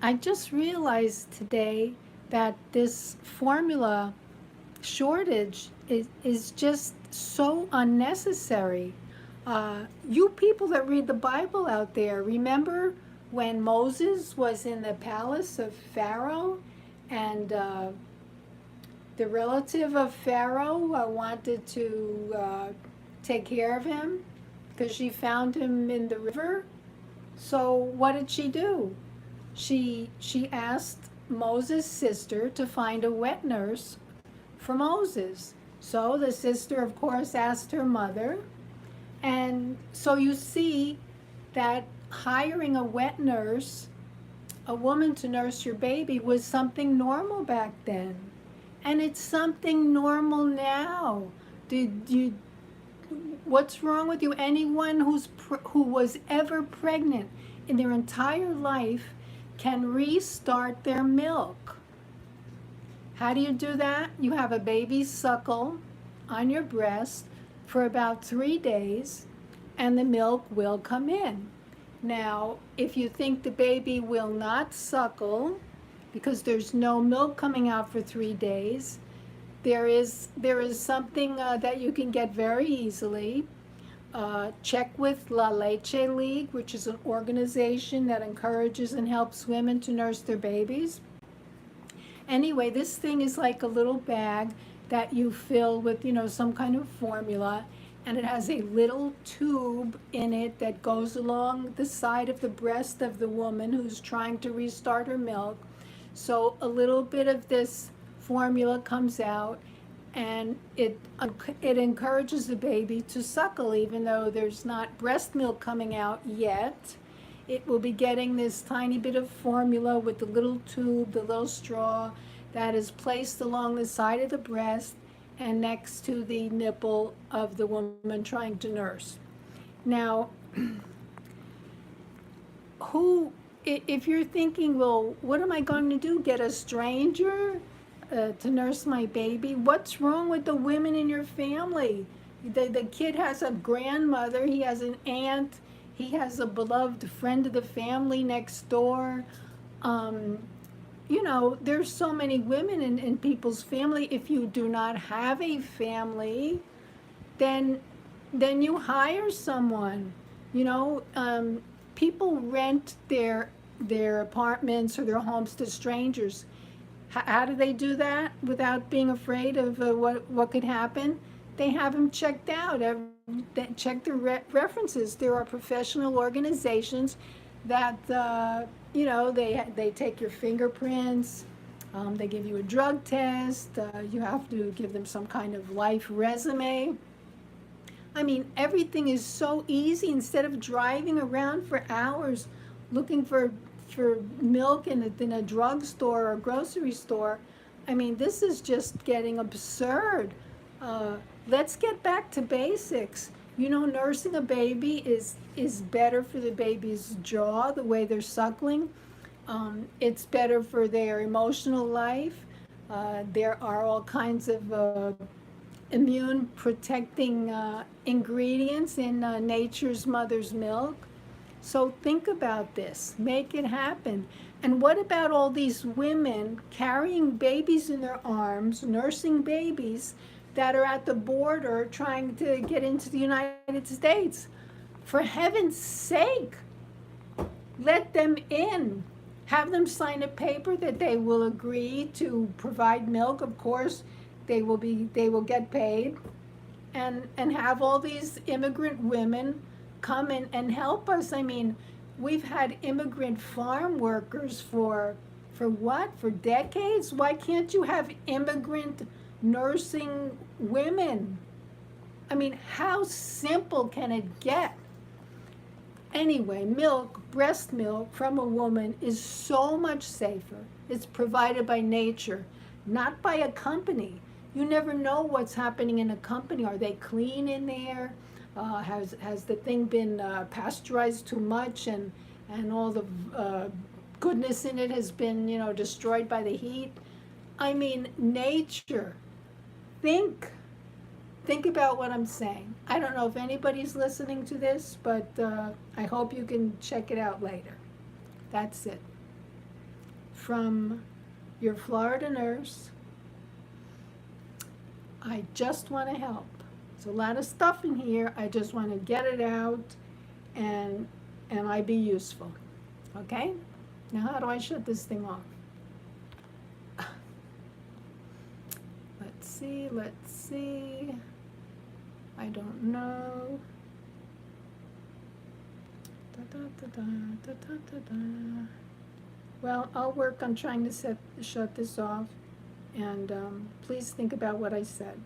I just realized today that this formula shortage is just so unnecessary. You people that read the Bible out there, remember when Moses was in the palace of Pharaoh and the relative of Pharaoh wanted to take care of him because she found him in the river? So what did she do? She asked Moses' sister to find a wet nurse for Moses. So the sister, of course, asked her mother. And so you see that hiring a wet nurse, a woman to nurse your baby, was something normal back then. And it's something normal now. Did you What's wrong with you? Anyone who was ever pregnant in their entire life can restart their milk. How do you do that? You have a baby suckle on your breast for about 3 days, and the milk will come in. Now, if you think the baby will not suckle because there's no milk coming out for 3 days, there is something that you can get very easily. Check with La Leche League, which is an organization that encourages and helps women to nurse their babies. Anyway, this thing is like a little bag that you fill with, some kind of formula, and it has a little tube in it that goes along the side of the breast of the woman who's trying to restart her milk. So a little bit of this formula comes out, and it encourages the baby to suckle even though there's not breast milk coming out yet. It will be getting this tiny bit of formula with the little tube, the little straw that is placed along the side of the breast and next to the nipple of the woman trying to nurse. Now, if you're thinking, well, what am I going to do? Get a stranger to nurse my baby? What's wrong with the women in your family? The kid has a grandmother, he has an aunt, he has a beloved friend of the family next door. There's so many women in people's family. If you do not have a family, then you hire someone. People rent their apartments or their homes to strangers. How do they do that without being afraid of what could happen? They have them checked out. Check the references. There are professional organizations that they take your fingerprints. They give you a drug test. You have to give them some kind of life resume. I mean, everything is so easy. Instead of driving around for hours looking for milk in a drugstore or grocery store, I mean, this is just getting absurd. Let's get back to basics. Nursing a baby is better for the baby's jaw, the way they're suckling. It's better for their emotional life. There are all kinds of immune protecting ingredients in nature's mother's milk. So think about this, make it happen. And what about all these women carrying babies in their arms, nursing babies that are at the border trying to get into the United States? For heaven's sake, let them in. Have them sign a paper that they will agree to provide milk. Of course, they will get paid, and have all these immigrant women come in and help us. I mean, we've had immigrant farm workers for what? For decades? Why can't you have immigrant nursing women? I mean, how simple can it get? Anyway, breast milk from a woman is so much safer. It's provided by nature, not by a company. You never know what's happening in a company. Are they clean in there? Has the thing been pasteurized too much, and all the goodness in it has been destroyed by the heat? I mean, nature. Think. Think about what I'm saying. I don't know if anybody's listening to this, but I hope you can check it out later. That's it. from your Florida nurse. I just want to help. There's a lot of stuff in here. I just want to get it out and I be useful. Okay? Now how do I shut this thing off? Let's see. I don't know. Da, da, da, da, da, da, da. Well, I'll work on trying to shut this off, and please think about what I said.